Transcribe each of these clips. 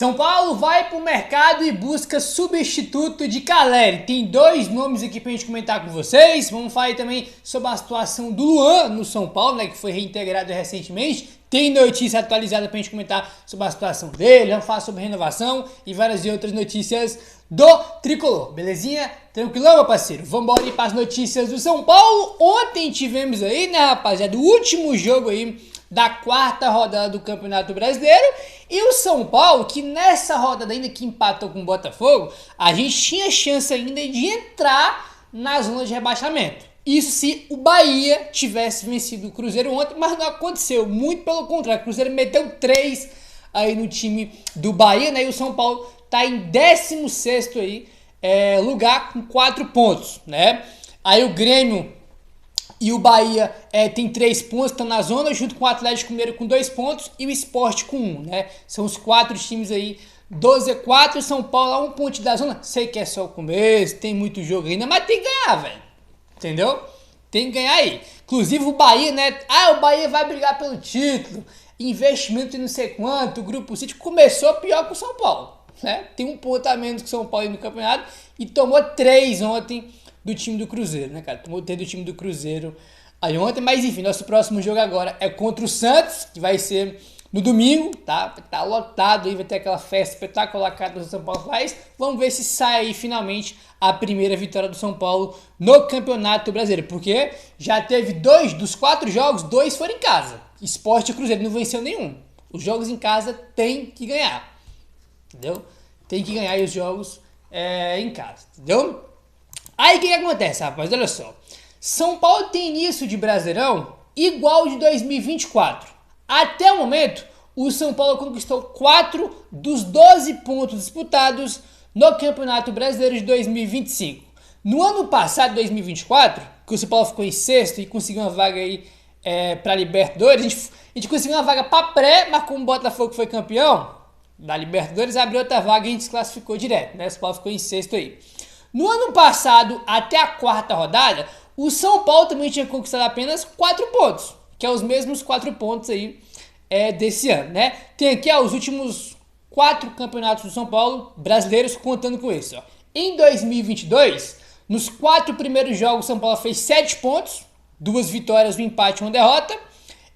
São Paulo vai para o mercado e busca substituto de Caleri. Tem dois nomes aqui para a gente comentar com vocês. Vamos falar também sobre a situação do Luan no São Paulo, né, que foi reintegrado recentemente. Tem notícia atualizada para a gente comentar sobre a situação dele. Vamos falar sobre renovação e várias outras notícias do Tricolor. Belezinha? Tranquilão, meu parceiro? Vamos embora ir para as notícias do São Paulo. Ontem tivemos aí, né, rapaziada, o último jogo aí da quarta rodada do Campeonato Brasileiro, e o São Paulo, que nessa rodada ainda que empatou com o Botafogo, a gente tinha chance ainda de entrar na zona de rebaixamento. Isso se o Bahia tivesse vencido o Cruzeiro ontem, mas não aconteceu, muito pelo contrário, o Cruzeiro meteu 3 aí no time do Bahia, né, e o São Paulo tá em 16º aí, lugar com 4 pontos, né, aí o Grêmio e o Bahia tem 3 pontos, estão na zona, junto com o Atlético Mineiro com 2 pontos e o Sport com 1, né? São os 4 times aí do Z4, o São Paulo a 1 ponto da zona. Sei que é só o começo, tem muito jogo ainda, mas tem que ganhar, velho. Entendeu? Tem que ganhar aí. Inclusive o Bahia, né? O Bahia vai brigar pelo título, investimento e não sei quanto, o Grupo City começou pior que o São Paulo, né? Tem 1 ponto a menos que o São Paulo no campeonato e tomou 3 ontem do time do Cruzeiro, né, cara? Tomou 3 do time do Cruzeiro aí ontem, mas enfim, nosso próximo jogo agora é contra o Santos, que vai ser no domingo, tá? Tá lotado aí, vai ter aquela festa espetacular que o São Paulo faz. Vamos ver se sai aí finalmente a primeira vitória do São Paulo no Campeonato Brasileiro, porque já teve 2 dos 4 jogos, 2 foram em casa. Sport e Cruzeiro não venceu nenhum. Os jogos em casa tem que ganhar, entendeu? Tem que ganhar aí os jogos em casa, entendeu? Aí o que acontece, rapaz? Olha só. São Paulo tem início de Brasileirão igual de 2024. Até o momento, o São Paulo conquistou 4 dos 12 pontos disputados no Campeonato Brasileiro de 2025. No ano passado, 2024, que o São Paulo ficou em 6º e conseguiu uma vaga aí para Libertadores, a gente conseguiu uma vaga para pré, mas como o Botafogo foi campeão da Libertadores, abriu outra vaga e a gente se classificou direto, né? O São Paulo ficou em 6º aí. No ano passado, até a 4ª rodada, o São Paulo também tinha conquistado apenas 4 pontos, que é os mesmos 4 pontos aí desse ano, né? Tem aqui os últimos 4 campeonatos do São Paulo brasileiros contando com esse, ó. Em 2022, nos 4 primeiros jogos, o São Paulo fez 7 pontos, 2 vitórias, 1 empate e 1 derrota.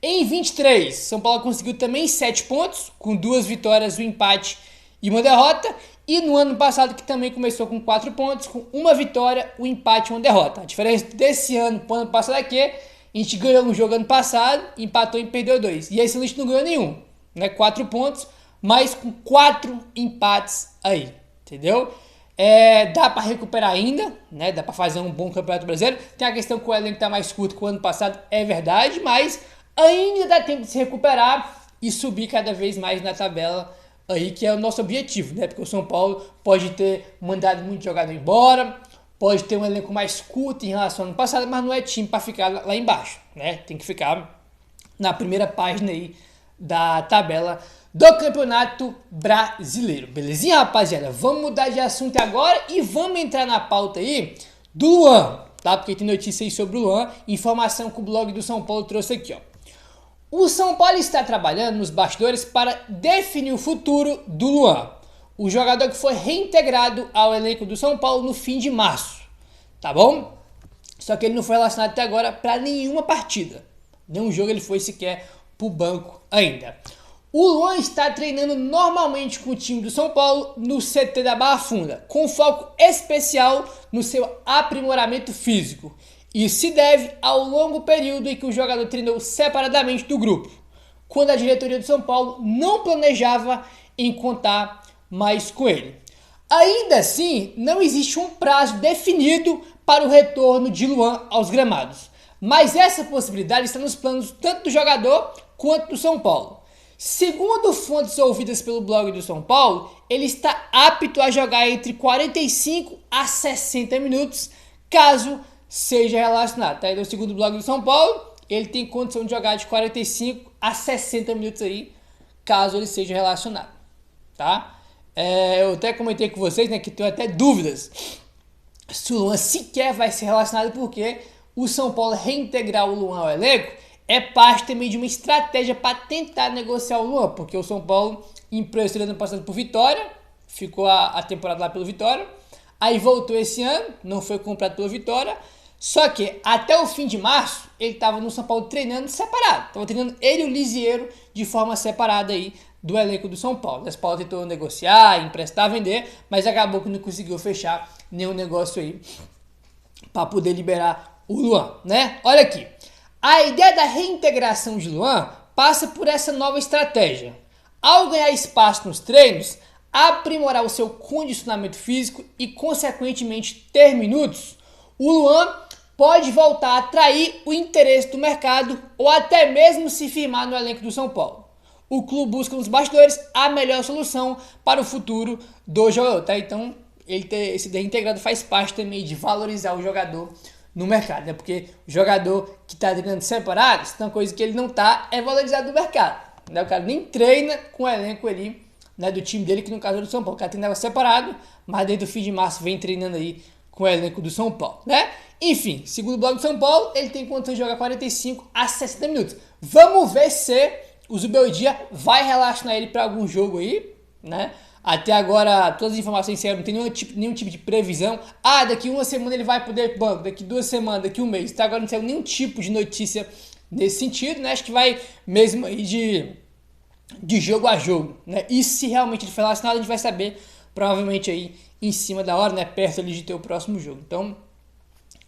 Em 23, São Paulo conseguiu também 7 pontos, com 2 vitórias, 1 empate e 1 derrota. E no ano passado, que também começou com 4 pontos, com 1 vitória, 1 empate e 1 derrota. A diferença desse ano para o ano passado é que a gente ganhou um jogo ano passado, empatou e perdeu 2. E esse ano a gente não ganhou nenhum, né? 4 pontos, mas com 4 empates aí, entendeu? Dá para recuperar ainda, né? Dá para fazer um bom Campeonato Brasileiro. Tem a questão que o elenco tá mais curto que o ano passado, é verdade, mas ainda dá tempo de se recuperar e subir cada vez mais na tabela aí, que é o nosso objetivo, né? Porque o São Paulo pode ter mandado muito jogador embora, pode ter um elenco mais curto em relação ao ano passado, mas não é time para ficar lá embaixo, né? Tem que ficar na primeira página aí da tabela do Campeonato Brasileiro. Belezinha, rapaziada? Vamos mudar de assunto agora e vamos entrar na pauta aí do Luan, tá? Porque tem notícia aí sobre o Luan, informação que o blog do São Paulo trouxe aqui, ó. O São Paulo está trabalhando nos bastidores para definir o futuro do Luan, o jogador que foi reintegrado ao elenco do São Paulo no fim de março, tá bom? Só que ele não foi relacionado até agora para nenhuma partida, nenhum jogo ele foi sequer para o banco ainda. O Luan está treinando normalmente com o time do São Paulo no CT da Barra Funda, com foco especial no seu aprimoramento físico. Isso se deve ao longo período em que o jogador treinou separadamente do grupo, quando a diretoria do São Paulo não planejava em contar mais com ele. Ainda assim, não existe um prazo definido para o retorno de Luan aos gramados, mas essa possibilidade está nos planos tanto do jogador quanto do São Paulo. Segundo fontes ouvidas pelo blog do São Paulo, ele está apto a jogar entre 45 a 60 minutos, caso seja relacionado, tá? Então, segundo o blog do São Paulo, ele tem condição de jogar de 45 a 60 minutos aí, caso ele seja relacionado, tá? Eu até comentei com vocês, né, que tenho até dúvidas se o Luan sequer vai ser relacionado, porque o São Paulo reintegrar o Luan ao elenco é parte também de uma estratégia para tentar negociar o Luan, porque o São Paulo emprestou ele ano passado por Vitória, ficou a temporada lá pelo Vitória, aí voltou esse ano, não foi comprado pelo Vitória, só que até o fim de março ele estava no São Paulo treinando separado, estava treinando ele e o Lisieiro de forma separada aí do elenco do São Paulo. O São Paulo tentou negociar, emprestar, vender, mas acabou que não conseguiu fechar nenhum negócio aí para poder liberar o Luan, né? Olha aqui, a ideia da reintegração de Luan passa por essa nova estratégia. Ao ganhar espaço nos treinos, aprimorar o seu condicionamento físico e, consequentemente, ter minutos, o Luan pode voltar a atrair o interesse do mercado ou até mesmo se firmar no elenco do São Paulo. O clube busca nos bastidores a melhor solução para o futuro do jogador, tá? Então, esse reintegrado faz parte também de valorizar o jogador no mercado, né? Porque o jogador que está treinando separado, se tem uma coisa que ele não está, é valorizado no mercado, né? O cara nem treina com o elenco ali, né, do time dele, que no caso é do São Paulo. O cara treinava separado, mas desde o fim de março vem treinando aí com o elenco do São Paulo, né? Enfim, segundo o blog do São Paulo, ele tem condição de jogar 45 a 60 minutos. Vamos ver se o Zubeldia vai relacionar ele para algum jogo aí, né? Até agora, todas as informações sérias, não tem nenhum tipo de previsão. Ah, daqui uma semana ele vai poder ir pro banco, daqui 2 semanas, daqui um mês. Até agora não saiu nenhum tipo de notícia nesse sentido, né? Acho que vai mesmo aí de jogo a jogo, né? E se realmente ele for relacionado, a gente vai saber provavelmente aí em cima da hora, né? Perto ali de ter o próximo jogo. Então,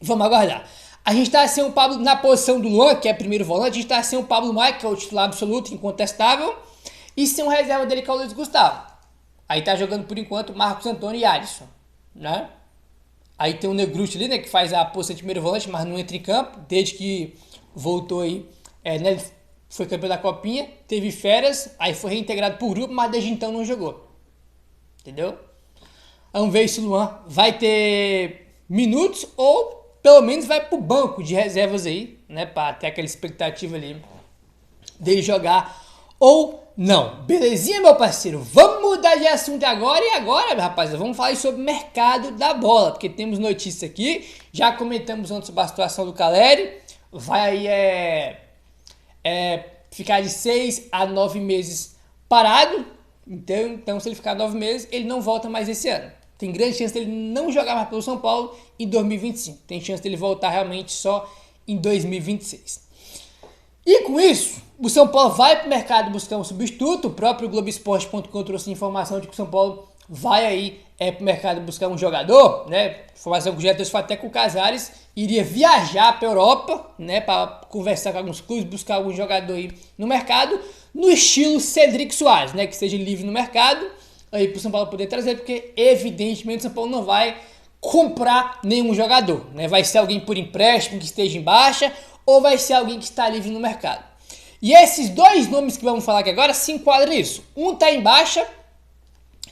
vamos aguardar. A gente tá sem o Pablo na posição do Luan, que é primeiro volante. A gente tá sem o Pablo Maia, que é o titular absoluto, incontestável. E sem o reserva dele, que é o Luiz Gustavo. Aí tá jogando por enquanto Marcos Antônio e Alisson, né? Aí tem o Negrucci ali, né? Que faz a posição de primeiro volante, mas não entra em campo. Desde que voltou aí, né? Ele foi campeão da Copinha, teve férias, aí foi reintegrado por grupo, mas desde então não jogou. Entendeu? Vamos ver se o Luan vai ter minutos ou pelo menos vai pro banco de reservas aí, né? Pra ter aquela expectativa ali dele jogar ou não. Belezinha, meu parceiro? Vamos mudar de assunto agora. E agora, rapaziada, vamos falar sobre o mercado da bola, porque temos notícia aqui. Já comentamos antes sobre a situação do Caleri. Vai aí ficar de 6 a 9 meses parado. Então, se ele ficar 9 meses, ele não volta mais esse ano. Tem grande chance dele não jogar mais pelo São Paulo em 2025. Tem chance dele voltar realmente só em 2026. E com isso, o São Paulo vai para o mercado buscar um substituto. O próprio Globoesporte.com trouxe informação de que o São Paulo vai aí para o mercado buscar um jogador, né? Informação que o diretor foi até com o Casares, iria viajar para a Europa, né? Para conversar com alguns clubes, buscar algum jogador aí no mercado, no estilo Cedric Soares, né? Que esteja livre no mercado, aí para o São Paulo poder trazer, porque evidentemente o São Paulo não vai comprar nenhum jogador, né? Vai ser alguém por empréstimo que esteja em baixa, ou vai ser alguém que está livre no mercado. E esses dois nomes que vamos falar aqui agora se enquadram nisso. Um está em baixa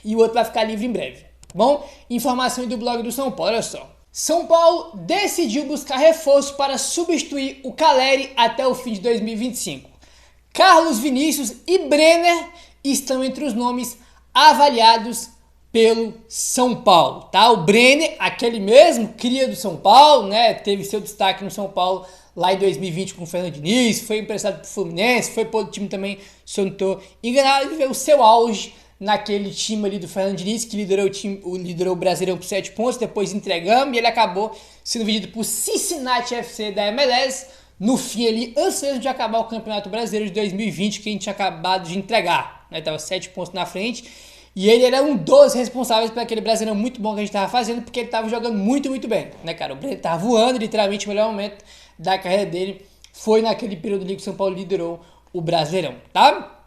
e o outro vai ficar livre em breve. Bom, informação do blog do São Paulo, olha só. São Paulo decidiu buscar reforço para substituir o Caleri até o fim de 2025. Carlos Vinícius e Brenner estão entre os nomes avaliados pelo São Paulo, tá? O Brenner, aquele mesmo cria do São Paulo, né? Teve seu destaque no São Paulo lá em 2020 com o Fernando Diniz, foi emprestado para o Fluminense, foi para outro time também, se eu não estou enganado, ele viveu o seu auge naquele time ali do Fernando Diniz, que liderou o Brasileirão com 7 pontos, depois entregamos, e ele acabou sendo vendido para o Cincinnati FC da MLS, no fim ali, antes mesmo de acabar o Campeonato Brasileiro de 2020, que a gente tinha acabado de entregar, né? Tava 7 pontos na frente, e ele era um dos responsáveis por aquele Brasileirão muito bom que a gente estava fazendo, porque ele estava jogando muito, muito bem, né, cara? O Breno estava voando, literalmente, o melhor momento da carreira dele foi naquele período ali que o São Paulo liderou o Brasileirão, tá?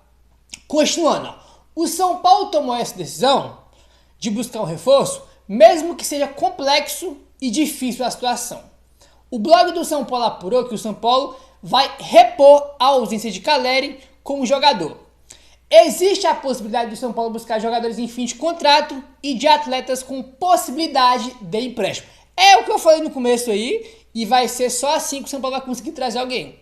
Continuando, ó. O São Paulo tomou essa decisão de buscar um reforço, mesmo que seja complexo e difícil a situação. O blog do São Paulo apurou que o São Paulo vai repor a ausência de Caleri como jogador. Existe a possibilidade do São Paulo buscar jogadores em fim de contrato e de atletas com possibilidade de empréstimo. É o que eu falei no começo aí, e vai ser só assim que o São Paulo vai conseguir trazer alguém,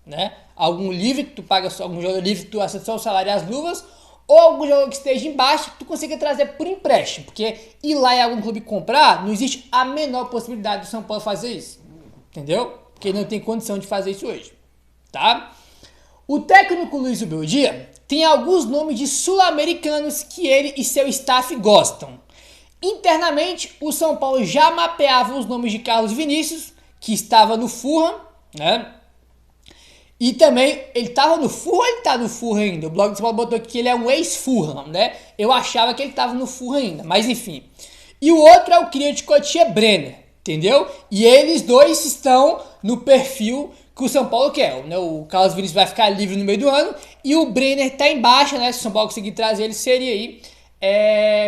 né? Algum livre, que tu paga só, algum jogador livre que tu aceita só o salário e as luvas, ou algum jogador que esteja embaixo que tu consiga trazer por empréstimo, porque ir lá em algum clube comprar, não existe a menor possibilidade do São Paulo fazer isso, entendeu? Porque não tem condição de fazer isso hoje. tá? O técnico Luiz Beldia tem alguns nomes de sul-americanos que ele e seu staff gostam. Internamente, o São Paulo já mapeava os nomes de Carlos Vinícius, que estava no Fulham, né? E também, ele estava no Fulham ou ele está no Fulham ainda? O blog do São Paulo botou aqui que ele é um ex-Fulham, né? Eu achava que ele estava no Fulham ainda, mas enfim. E o outro é o Criante Cotia Brenner, entendeu? E eles dois estão no perfil que o São Paulo quer, né? O Carlos Vinícius vai ficar livre no meio do ano e o Brenner está em baixa, né? Se o São Paulo conseguir trazer ele, seria aí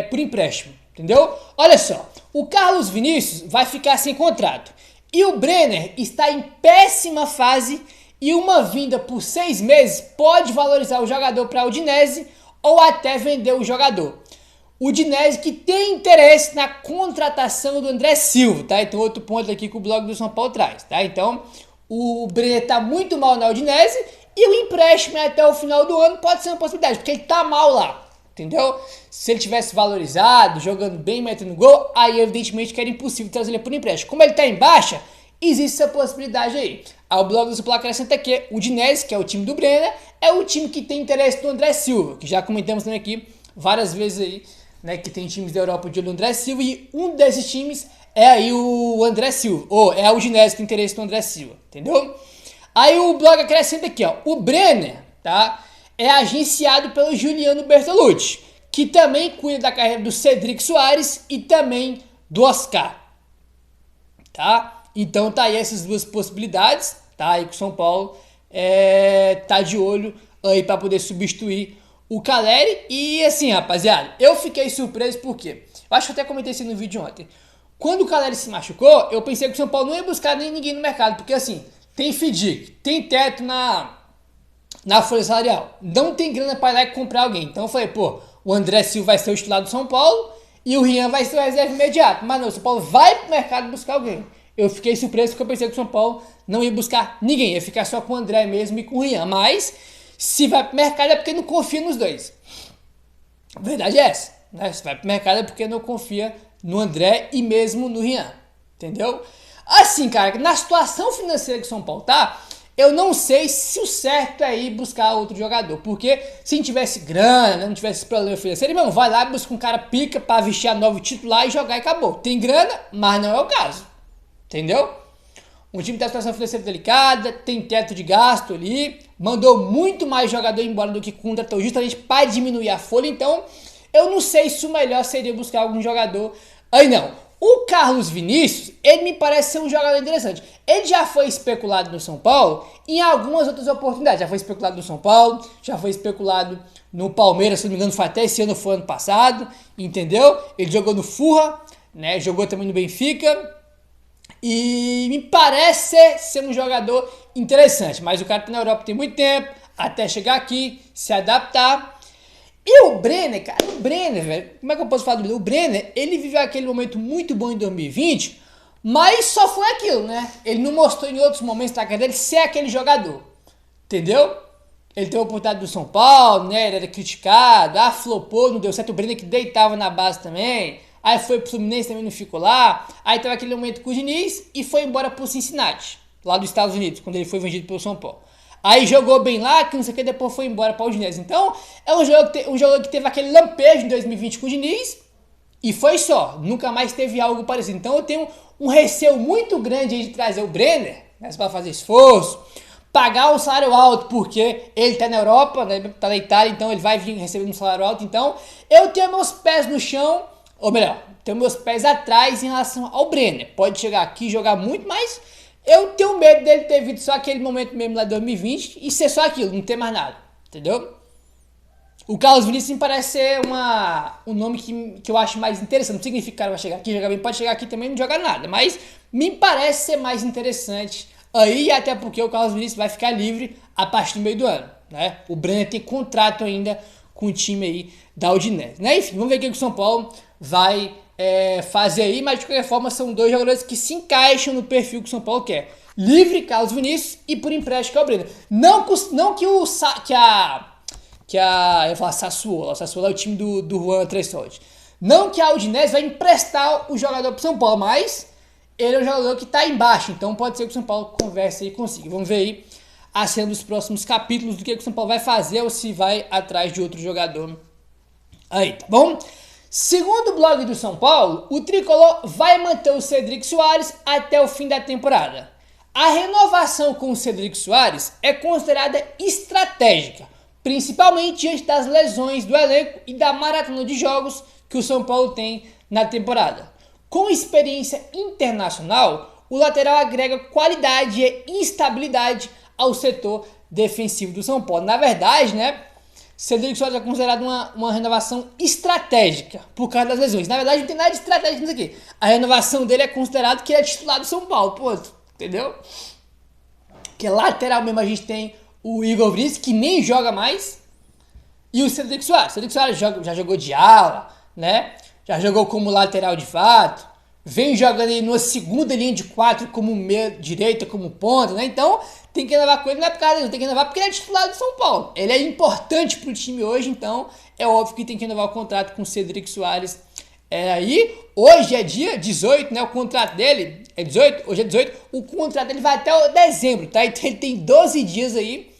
por empréstimo, entendeu? Olha só, o Carlos Vinícius vai ficar sem contrato e o Brenner está em péssima fase e uma vinda por 6 meses pode valorizar o jogador para a Udinese ou até vender o jogador. O Udinese que tem interesse na contratação do André Silva, tá? Então outro ponto aqui que o blog do São Paulo traz, tá? Então o Brenner tá muito mal na Udinese e o empréstimo até o final do ano pode ser uma possibilidade, porque ele tá mal lá, entendeu? Se ele tivesse valorizado, jogando bem, metendo gol, aí evidentemente que era impossível trazer ele por empréstimo. Como ele tá em baixa, existe essa possibilidade aí. Aí o blog do São Paulo acrescenta que o Udinese, que é o time do Brenner, é o time que tem interesse no André Silva, que já comentamos também aqui várias vezes aí, né, que tem times da Europa de olho no André Silva, e um desses times é aí o André Silva, ou é a Udinese que tem interesse no André Silva, entendeu? Aí o blog acrescenta aqui, ó, o Brenner, tá, é agenciado pelo Juliano Bertolucci, que também cuida da carreira do Cedric Soares e também do Oscar, tá? Então tá aí essas duas possibilidades, tá? Aí que o São Paulo tá de olho aí para poder substituir o Caleri. E assim, rapaziada, eu fiquei surpreso porque eu acho que eu até comentei isso no vídeo ontem. Quando o Caleri se machucou, eu pensei que o São Paulo não ia buscar nem ninguém no mercado, porque assim, tem FDIC, tem teto na folha salarial, não tem grana para ir lá e comprar alguém. Então eu falei, pô, o André Silva vai ser o titular do São Paulo e o Rian vai ser o reserva imediato. Mas não, o São Paulo vai pro mercado buscar alguém. Eu fiquei surpreso porque eu pensei que o São Paulo não ia buscar ninguém, ia ficar só com o André mesmo e com o Rian. Mas se vai pro mercado é porque não confia nos dois. A verdade é essa, né? Se vai pro mercado é porque não confia no André e mesmo no Rian, entendeu? Assim, cara, na situação financeira que o São Paulo tá, eu não sei se o certo é ir buscar outro jogador, porque se não tivesse grana, não tivesse problema financeiro, irmão, vai lá e busca um cara pica pra vestir a nova titular e jogar e acabou. Tem grana, mas não é o caso, entendeu? Um time tem situação financeira delicada, tem teto de gasto ali, mandou muito mais jogador embora do que contratou, justamente para diminuir a folha. Então, eu não sei se o melhor seria buscar algum jogador aí não. O Carlos Vinícius, ele me parece ser um jogador interessante. Ele já foi especulado no São Paulo em algumas outras oportunidades. Já foi especulado no São Paulo, já foi especulado no Palmeiras, se não me engano, foi até esse ano, foi ano passado, entendeu? Ele jogou no Furra, né? Jogou também no Benfica. E me parece ser um jogador interessante, mas o cara tá na Europa tem muito tempo, até chegar aqui, se adaptar. E o Brenner, cara, velho, como é que eu posso falar do Brenner? O Brenner, ele viveu aquele momento muito bom em 2020, mas só foi aquilo, né? Ele não mostrou em outros momentos da carreira dele ser aquele jogador, entendeu? Ele teve a oportunidade do São Paulo, né? Ele era criticado, flopou, não deu certo. O Brenner que deitava na base também. Aí foi pro Fluminense, também não ficou lá. Aí teve aquele momento com o Diniz e foi embora pro Cincinnati, lá dos Estados Unidos, quando ele foi vendido pelo São Paulo. Aí jogou bem lá, que não sei o que, depois foi embora para o Udinese. Então, é um jogador que teve aquele lampejo em 2020 com o Diniz e foi só. Nunca mais teve algo parecido. Então, eu tenho um receio muito grande aí de trazer o Brenner, né, para fazer esforço, pagar um salário alto, porque ele tá na Europa, né, tá na Itália, então ele vai vir recebendo um salário alto. Então, eu tenho meus pés no chão, ou melhor, tenho meus pés atrás em relação ao Brenner. Pode chegar aqui e jogar muito, mas eu tenho medo dele ter vindo só aquele momento mesmo lá de 2020 e ser só aquilo, não ter mais nada, entendeu? O Carlos Vinícius me parece ser um nome que eu acho mais interessante. Não significa que o cara vai chegar aqui, jogar bem, pode chegar aqui também e não jogar nada, mas me parece ser mais interessante aí, até porque o Carlos Vinícius vai ficar livre a partir do meio do ano, né? O Brenner tem contrato ainda com o time aí da Udinese, né? Enfim, vamos ver o que o São Paulo vai fazer aí, mas de qualquer forma são dois jogadores que se encaixam no perfil que o São Paulo quer. Livre, Carlos Vinícius, e por empréstimo que é o Brenner. Não que eu ia falar Sassuolo é o time do Juan Tressoldi. Não que a Udinese vai emprestar o jogador pro São Paulo, mas ele é um jogador que tá embaixo, então pode ser que o São Paulo converse aí consiga. Vamos ver aí a cena dos próximos capítulos do que o São Paulo vai fazer ou se vai atrás de outro jogador aí, tá bom? Segundo o blog do São Paulo, o Tricolor vai manter o Cedric Soares até o fim da temporada. A renovação com o Cedric Soares é considerada estratégica, principalmente diante das lesões do elenco e da maratona de jogos que o São Paulo tem na temporada. Com experiência internacional, o lateral agrega qualidade e instabilidade ao setor defensivo do São Paulo. Na verdade, né, Cedric Soares é considerado uma renovação estratégica por causa das lesões. Na verdade, não tem nada de estratégico nisso aqui. A renovação dele é considerado que ele é titular do São Paulo, ponto. Entendeu? Que lateral mesmo a gente tem o Igor Vinícius, que nem joga mais, e o Cedric Soares. O Cedric Soares já jogou de ala, né? Já jogou como lateral de fato, vem jogando aí numa segunda linha de 4 como meia direita, como ponta, né? Então tem que renovar com ele, não é por causa dele, tem que renovar porque ele é titular do São Paulo. Ele é importante pro time hoje, então é óbvio que tem que renovar o contrato com o Cedric Soares. Aí, hoje é dia 18, né? O contrato dele é 18, hoje é 18, o contrato dele vai até o dezembro, tá? Então ele tem 12 dias aí,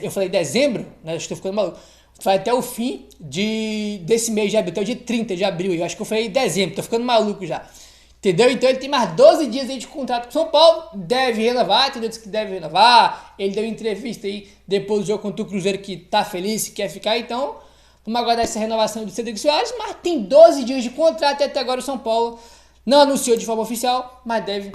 eu falei dezembro, né? Acho que tô ficando maluco. Vai até o fim desse mês de abril, até o dia 30 de abril, eu acho que eu falei dezembro, tô ficando maluco já. Entendeu? Então ele tem mais 12 dias aí de contrato com o São Paulo, deve renovar, entendeu? Diz que deve renovar, ele deu entrevista aí depois do jogo contra o Cruzeiro que tá feliz, que quer ficar, então vamos aguardar essa renovação do Cedric Soares, mas tem 12 dias de contrato e até agora o São Paulo não anunciou de forma oficial, mas deve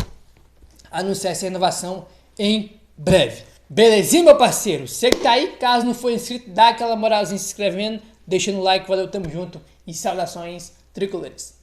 anunciar essa renovação em breve. Belezinha, meu parceiro? Você que tá aí, caso não for inscrito, dá aquela moralzinha se inscrevendo, deixando o like, valeu, tamo junto e saudações tricolores.